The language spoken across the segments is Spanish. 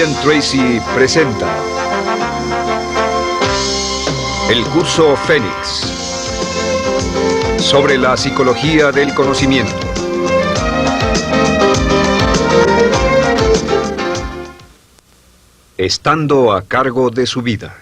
Brian Tracy presenta el curso Fénix sobre la psicología del conocimiento. Estando a cargo de su vida.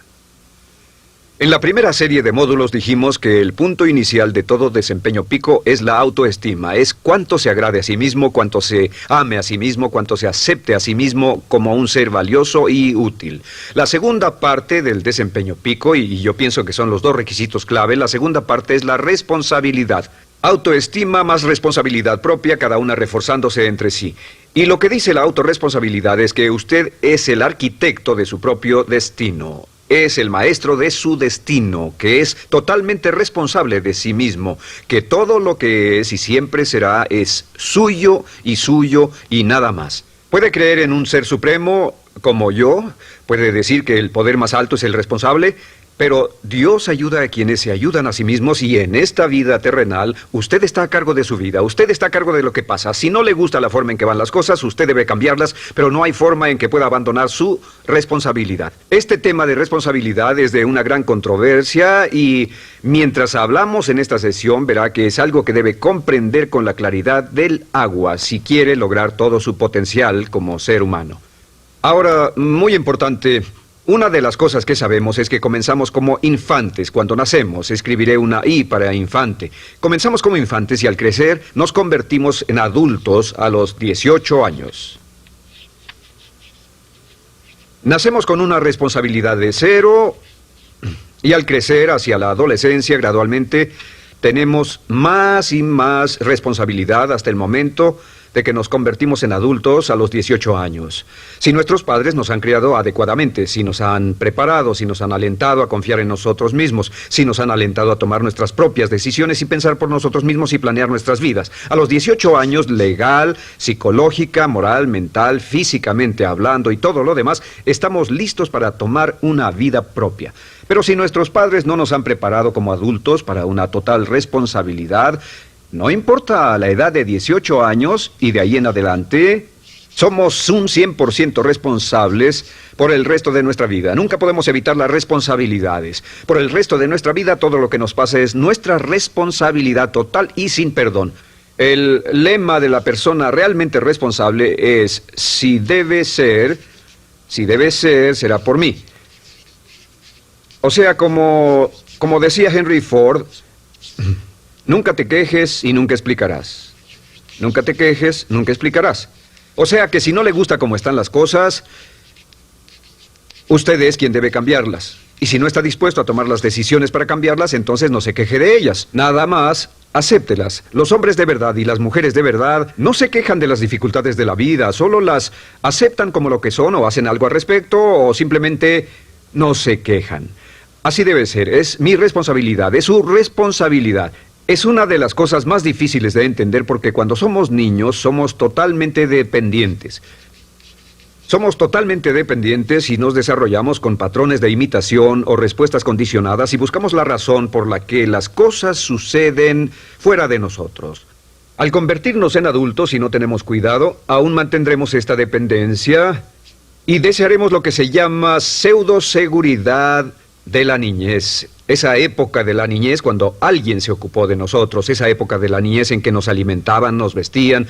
En la primera serie de módulos dijimos que el punto inicial de todo desempeño pico es la autoestima, es cuánto se agrade a sí mismo, cuánto se ame a sí mismo, cuánto se acepte a sí mismo como un ser valioso y útil. La segunda parte del desempeño pico, y yo pienso que son los dos requisitos clave, la segunda parte es la responsabilidad. Autoestima más responsabilidad propia, cada una reforzándose entre sí. Y lo que dice la autorresponsabilidad es que usted es el arquitecto de su propio destino. Es el maestro de su destino, que es totalmente responsable de sí mismo, que todo lo que es y siempre será es suyo y nada más. Puede creer en un ser supremo como yo, puede decir que el poder más alto es el responsable, pero Dios ayuda a quienes se ayudan a sí mismos y en esta vida terrenal usted está a cargo de su vida, usted está a cargo de lo que pasa. Si no le gusta la forma en que van las cosas, usted debe cambiarlas, pero no hay forma en que pueda abandonar su responsabilidad. Este tema de responsabilidad es de una gran controversia y mientras hablamos en esta sesión verá que es algo que debe comprender con la claridad del agua si quiere lograr todo su potencial como ser humano. Ahora, muy importante, una de las cosas que sabemos es que comenzamos como infantes cuando nacemos. Escribiré una I para infante. Comenzamos como infantes y al crecer nos convertimos en adultos a los 18 años. Nacemos con una responsabilidad de 0 y al crecer hacia la adolescencia gradualmente tenemos más y más responsabilidad hasta el momento de que nos convertimos en adultos a los 18 años. Si nuestros padres nos han criado adecuadamente, si nos han preparado, si nos han alentado a confiar en nosotros mismos, si nos han alentado a tomar nuestras propias decisiones y pensar por nosotros mismos y planear nuestras vidas. A los 18 años, legal, psicológica, moral, mental, físicamente hablando y todo lo demás, estamos listos para tomar una vida propia. Pero si nuestros padres no nos han preparado como adultos para una total responsabilidad, no importa la edad de 18 años y de ahí en adelante, somos un 100% responsables por el resto de nuestra vida. Nunca podemos evitar las responsabilidades. Por el resto de nuestra vida, todo lo que nos pasa es nuestra responsabilidad total y sin perdón. El lema de la persona realmente responsable es, si debe ser, será por mí. O sea, como decía Henry Ford, nunca te quejes y nunca explicarás. Nunca te quejes, nunca explicarás. O sea que si no le gusta cómo están las cosas, usted es quien debe cambiarlas. Y si no está dispuesto a tomar las decisiones para cambiarlas, entonces no se queje de ellas. Nada más, acéptelas. Los hombres de verdad y las mujeres de verdad no se quejan de las dificultades de la vida, solo las aceptan como lo que son o hacen algo al respecto o simplemente no se quejan. Así debe ser, es mi responsabilidad, es su responsabilidad. Es una de las cosas más difíciles de entender porque cuando somos niños somos totalmente dependientes. Somos totalmente dependientes y nos desarrollamos con patrones de imitación o respuestas condicionadas y buscamos la razón por la que las cosas suceden fuera de nosotros. Al convertirnos en adultos, si no tenemos cuidado, aún mantendremos esta dependencia y desearemos lo que se llama pseudoseguridad de la niñez. Esa época de la niñez cuando alguien se ocupó de nosotros, esa época de la niñez en que nos alimentaban, nos vestían,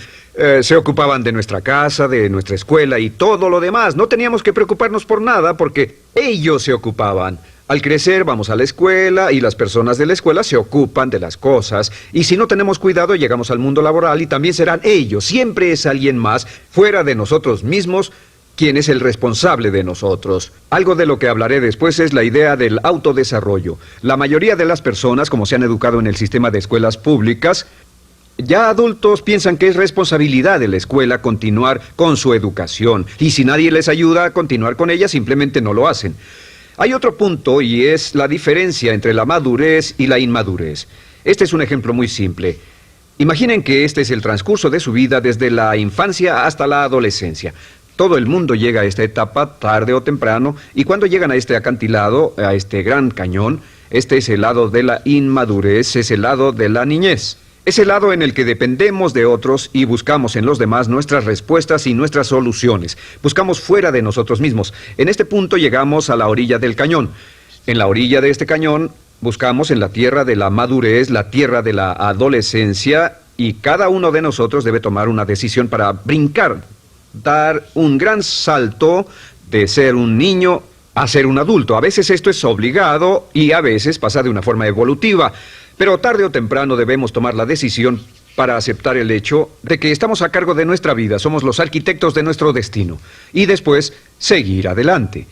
se ocupaban de nuestra casa, de nuestra escuela y todo lo demás. No teníamos que preocuparnos por nada porque ellos se ocupaban. Al crecer vamos a la escuela y las personas de la escuela se ocupan de las cosas y si no tenemos cuidado llegamos al mundo laboral y también serán ellos. Siempre es alguien más fuera de nosotros mismos quien es el responsable de nosotros. Algo de lo que hablaré después es la idea del autodesarrollo. La mayoría de las personas, como se han educado en el sistema de escuelas públicas, ya adultos piensan que es responsabilidad de la escuela continuar con su educación. Y si nadie les ayuda a continuar con ella, simplemente no lo hacen. Hay otro punto y es la diferencia entre la madurez y la inmadurez. Este es un ejemplo muy simple. Imaginen que este es el transcurso de su vida desde la infancia hasta la adolescencia. Todo el mundo llega a esta etapa tarde o temprano y cuando llegan a este acantilado, a este gran cañón, este es el lado de la inmadurez, es el lado de la niñez. Es el lado en el que dependemos de otros y buscamos en los demás nuestras respuestas y nuestras soluciones. Buscamos fuera de nosotros mismos. En este punto llegamos a la orilla del cañón. En la orilla de este cañón buscamos en la tierra de la madurez, la tierra de la adolescencia, y cada uno de nosotros debe tomar una decisión para brincar, dar un gran salto de ser un niño a ser un adulto. A veces esto es obligado y a veces pasa de una forma evolutiva. Pero tarde o temprano debemos tomar la decisión para aceptar el hecho de que estamos a cargo de nuestra vida, somos los arquitectos de nuestro destino, y después seguir adelante.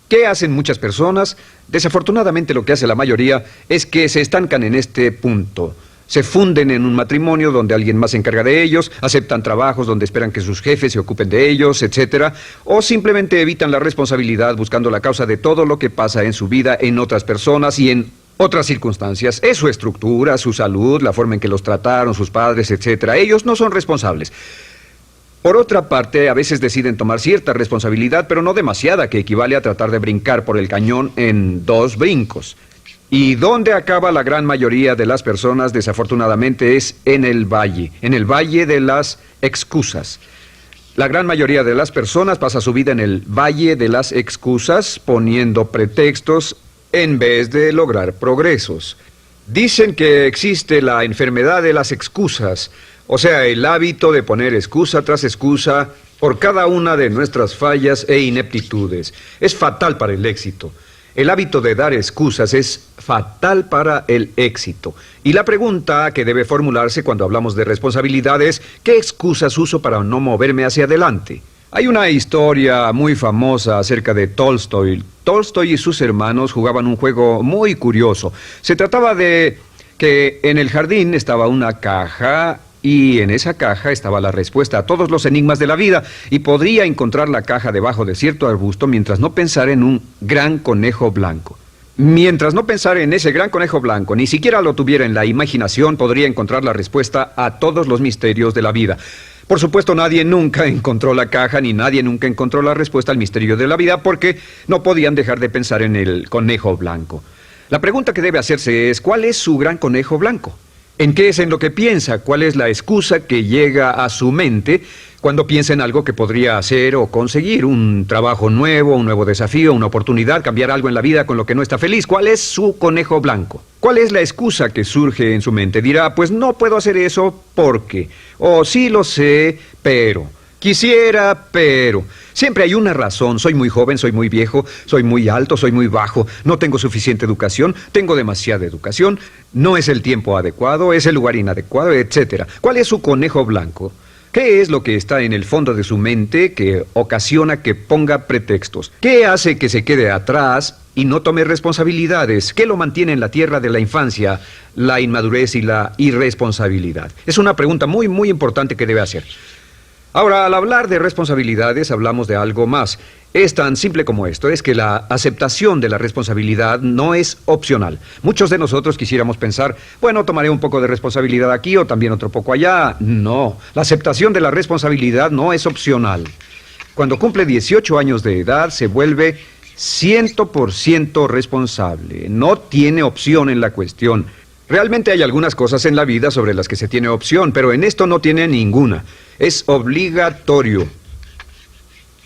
¿Qué hacen muchas personas? Desafortunadamente lo que hace la mayoría es que se estancan en este punto. Se funden en un matrimonio donde alguien más se encarga de ellos, aceptan trabajos donde esperan que sus jefes se ocupen de ellos, etc. O simplemente evitan la responsabilidad buscando la causa de todo lo que pasa en su vida en otras personas y en otras circunstancias. Es su estructura, su salud, la forma en que los trataron, sus padres, etc. Ellos no son responsables. Por otra parte, a veces deciden tomar cierta responsabilidad, pero no demasiada, que equivale a tratar de brincar por el cañón en 2 brincos. ¿Y dónde acaba la gran mayoría de las personas? Desafortunadamente es en el valle de las excusas. La gran mayoría de las personas pasa su vida en el valle de las excusas, poniendo pretextos en vez de lograr progresos. Dicen que existe la enfermedad de las excusas, o sea, el hábito de poner excusa tras excusa por cada una de nuestras fallas e ineptitudes. Es fatal para el éxito. El hábito de dar excusas es fatal para el éxito. Y la pregunta que debe formularse cuando hablamos de responsabilidad es, ¿qué excusas uso para no moverme hacia adelante? Hay una historia muy famosa acerca de Tolstoy. Tolstoy y sus hermanos jugaban un juego muy curioso. Se trataba de que en el jardín estaba una caja y en esa caja estaba la respuesta a todos los enigmas de la vida, y podría encontrar la caja debajo de cierto arbusto mientras no pensara en un gran conejo blanco. Mientras no pensara en ese gran conejo blanco, ni siquiera lo tuviera en la imaginación, podría encontrar la respuesta a todos los misterios de la vida. Por supuesto, nadie nunca encontró la caja, ni nadie nunca encontró la respuesta al misterio de la vida, porque no podían dejar de pensar en el conejo blanco. La pregunta que debe hacerse es, ¿cuál es su gran conejo blanco? ¿En qué es en lo que piensa? ¿Cuál es la excusa que llega a su mente cuando piensa en algo que podría hacer o conseguir? Un trabajo nuevo, un nuevo desafío, una oportunidad, cambiar algo en la vida con lo que no está feliz. ¿Cuál es su conejo blanco? ¿Cuál es la excusa que surge en su mente? Dirá, pues no puedo hacer eso porque, o sí lo sé, pero, quisiera, pero. Siempre hay una razón. Soy muy joven, soy muy viejo, soy muy alto, soy muy bajo, no tengo suficiente educación, tengo demasiada educación, no es el tiempo adecuado, es el lugar inadecuado, etc. ¿Cuál es su conejo blanco? ¿Qué es lo que está en el fondo de su mente que ocasiona que ponga pretextos? ¿Qué hace que se quede atrás y no tome responsabilidades? ¿Qué lo mantiene en la tierra de la infancia, la inmadurez y la irresponsabilidad? Es una pregunta muy, muy importante que debe hacer. Ahora, al hablar de responsabilidades, hablamos de algo más. Es tan simple como esto, es que la aceptación de la responsabilidad no es opcional. Muchos de nosotros quisiéramos pensar, bueno, tomaré un poco de responsabilidad aquí o también otro poco allá. No, la aceptación de la responsabilidad no es opcional. Cuando cumple 18 años de edad, se vuelve 100% responsable. No tiene opción en la cuestión. Realmente hay algunas cosas en la vida sobre las que se tiene opción, pero en esto no tiene ninguna. Es obligatorio.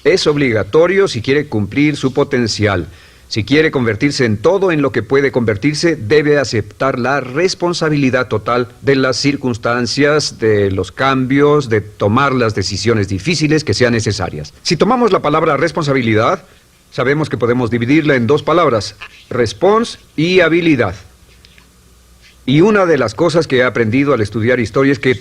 Es obligatorio si quiere cumplir su potencial. Si quiere convertirse en todo en lo que puede convertirse, debe aceptar la responsabilidad total de las circunstancias, de los cambios, de tomar las decisiones difíciles que sean necesarias. Si tomamos la palabra responsabilidad, sabemos que podemos dividirla en 2 palabras, respons y habilidad. Y una de las cosas que he aprendido al estudiar historia es que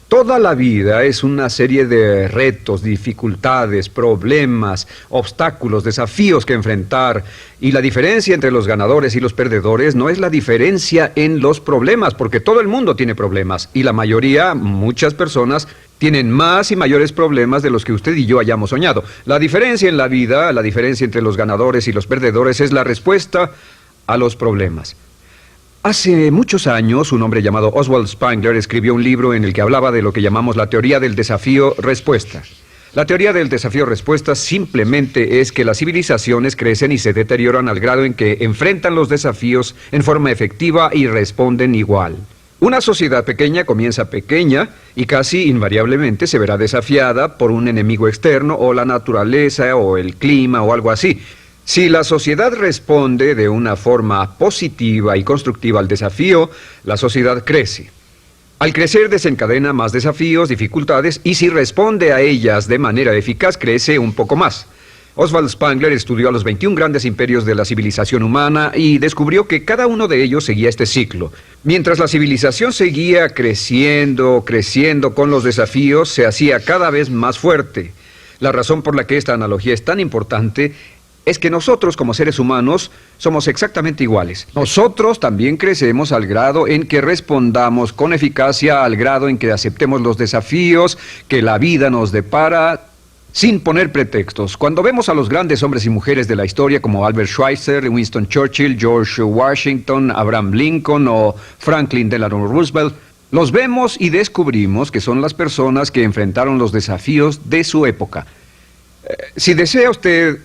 toda la vida es una serie de retos, dificultades, problemas, obstáculos, desafíos que enfrentar. Y la diferencia entre los ganadores y los perdedores no es la diferencia en los problemas, porque todo el mundo tiene problemas. Y la mayoría, muchas personas, tienen más y mayores problemas de los que usted y yo hayamos soñado. La diferencia en la vida, la diferencia entre los ganadores y los perdedores es la respuesta a los problemas. Hace muchos años, un hombre llamado Oswald Spengler escribió un libro en el que hablaba de lo que llamamos la teoría del desafío-respuesta. La teoría del desafío-respuesta simplemente es que las civilizaciones crecen y se deterioran al grado en que enfrentan los desafíos en forma efectiva y responden igual. Una sociedad pequeña comienza pequeña y casi invariablemente se verá desafiada por un enemigo externo o la naturaleza o el clima o algo así. Si la sociedad responde de una forma positiva y constructiva al desafío, la sociedad crece. Al crecer desencadena más desafíos, dificultades, y si responde a ellas de manera eficaz, crece un poco más. Oswald Spengler estudió a los 21 grandes imperios de la civilización humana y descubrió que cada uno de ellos seguía este ciclo. Mientras la civilización seguía creciendo con los desafíos, se hacía cada vez más fuerte. La razón por la que esta analogía es tan importante es que nosotros, como seres humanos, somos exactamente iguales. Nosotros también crecemos al grado en que respondamos con eficacia, al grado en que aceptemos los desafíos que la vida nos depara, sin poner pretextos. Cuando vemos a los grandes hombres y mujeres de la historia como Albert Schweitzer, Winston Churchill, George Washington, Abraham Lincoln o Franklin Delano Roosevelt, los vemos y descubrimos que son las personas que enfrentaron los desafíos de su época. Si desea usted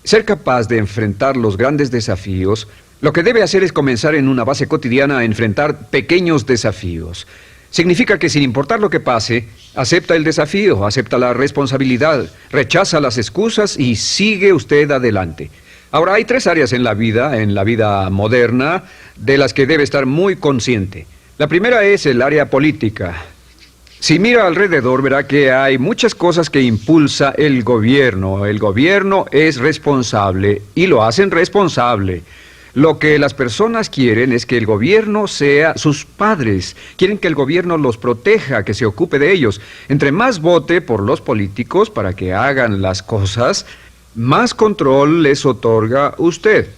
ser capaz de enfrentar los grandes desafíos, lo que debe hacer es comenzar en una base cotidiana a enfrentar pequeños desafíos. Significa que sin importar lo que pase, acepta el desafío, acepta la responsabilidad, rechaza las excusas y sigue usted adelante. Ahora, hay 3 áreas en la vida moderna, de las que debe estar muy consciente. La primera es el área política. Si mira alrededor, verá que hay muchas cosas que impulsa el gobierno. El gobierno es responsable y lo hacen responsable. Lo que las personas quieren es que el gobierno sea sus padres. Quieren que el gobierno los proteja, que se ocupe de ellos. Entre más vote por los políticos para que hagan las cosas, más control les otorga usted.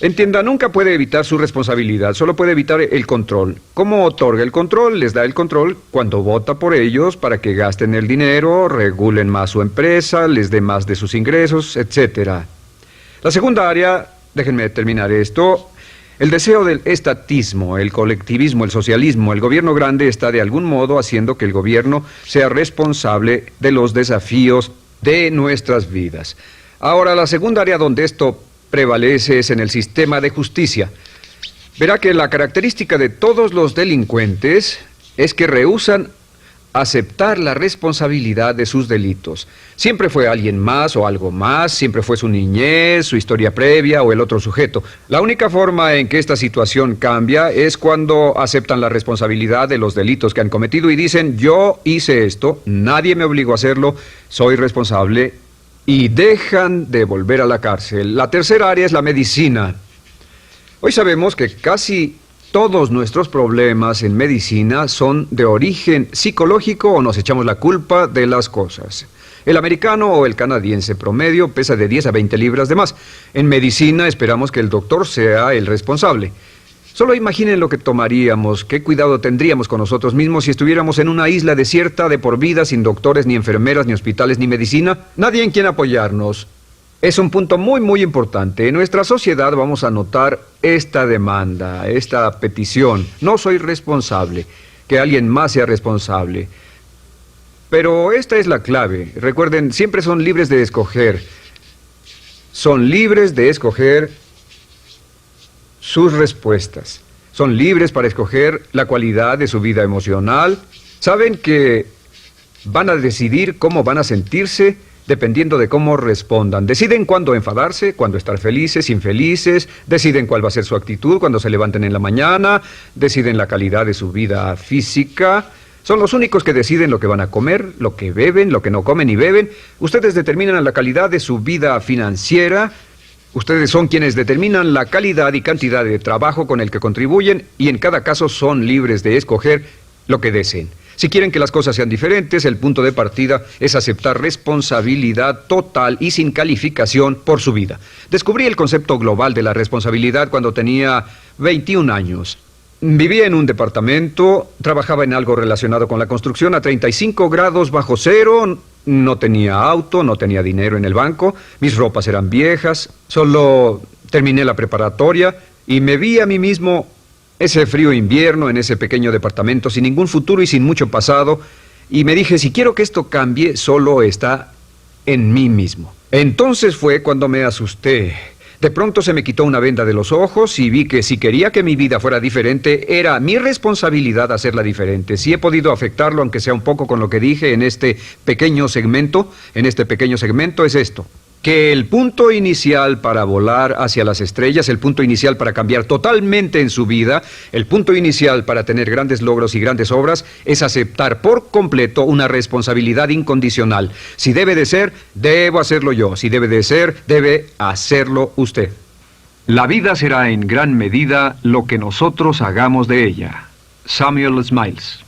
Entienda, nunca puede evitar su responsabilidad, solo puede evitar el control. ¿Cómo otorga el control? Les da el control cuando vota por ellos para que gasten el dinero, regulen más su empresa, les dé más de sus ingresos, etc. La segunda área, déjenme terminar esto, el deseo del estatismo, el colectivismo, el socialismo. El gobierno grande está de algún modo haciendo que el gobierno sea responsable de los desafíos de nuestras vidas. Ahora, la segunda área donde esto prevalece es en el sistema de justicia. Verá que la característica de todos los delincuentes es que rehúsan aceptar la responsabilidad de sus delitos. Siempre fue alguien más o algo más, siempre fue su niñez, su historia previa o el otro sujeto. La única forma en que esta situación cambia es cuando aceptan la responsabilidad de los delitos que han cometido y dicen: yo hice esto, nadie me obligó a hacerlo, soy responsable, y dejan de volver a la cárcel. La tercera área es la medicina. Hoy sabemos que casi todos nuestros problemas en medicina son de origen psicológico o nos echamos la culpa de las cosas. El americano o el canadiense promedio pesa de 10 a 20 libras de más. En medicina esperamos que el doctor sea el responsable. Solo imaginen lo que tomaríamos, qué cuidado tendríamos con nosotros mismos si estuviéramos en una isla desierta de por vida, sin doctores, ni enfermeras, ni hospitales, ni medicina. Nadie en quien apoyarnos. Es un punto muy, muy importante. En nuestra sociedad vamos a notar esta demanda, esta petición. No soy responsable, que alguien más sea responsable. Pero esta es la clave. Recuerden, siempre son libres de escoger. Son libres de escoger sus respuestas. Son libres para escoger la cualidad de su vida emocional. Saben que van a decidir cómo van a sentirse dependiendo de cómo respondan. Deciden cuándo enfadarse, cuándo estar felices, infelices, deciden cuál va a ser su actitud cuando se levanten en la mañana, deciden la calidad de su vida física. Son los únicos que deciden lo que van a comer, lo que beben, lo que no comen ni beben. Ustedes determinan la calidad de su vida financiera. Ustedes son quienes determinan la calidad y cantidad de trabajo con el que contribuyen y en cada caso son libres de escoger lo que deseen. Si quieren que las cosas sean diferentes, el punto de partida es aceptar responsabilidad total y sin calificación por su vida. Descubrí el concepto global de la responsabilidad cuando tenía 21 años. Vivía en un departamento, trabajaba en algo relacionado con la construcción a 35 grados bajo cero, no tenía auto, no tenía dinero en el banco, mis ropas eran viejas, solo terminé la preparatoria y me vi a mí mismo ese frío invierno en ese pequeño departamento sin ningún futuro y sin mucho pasado, y me dije, si quiero que esto cambie, solo está en mí mismo. Entonces fue cuando me asusté. De pronto se me quitó una venda de los ojos y vi que si quería que mi vida fuera diferente, era mi responsabilidad hacerla diferente. Si he podido afectarlo, aunque sea un poco con lo que dije en este pequeño segmento, es esto. Que el punto inicial para volar hacia las estrellas, el punto inicial para cambiar totalmente en su vida, el punto inicial para tener grandes logros y grandes obras, es aceptar por completo una responsabilidad incondicional. Si debe de ser, debo hacerlo yo. Si debe de ser, debe hacerlo usted. La vida será en gran medida lo que nosotros hagamos de ella. Samuel Smiles.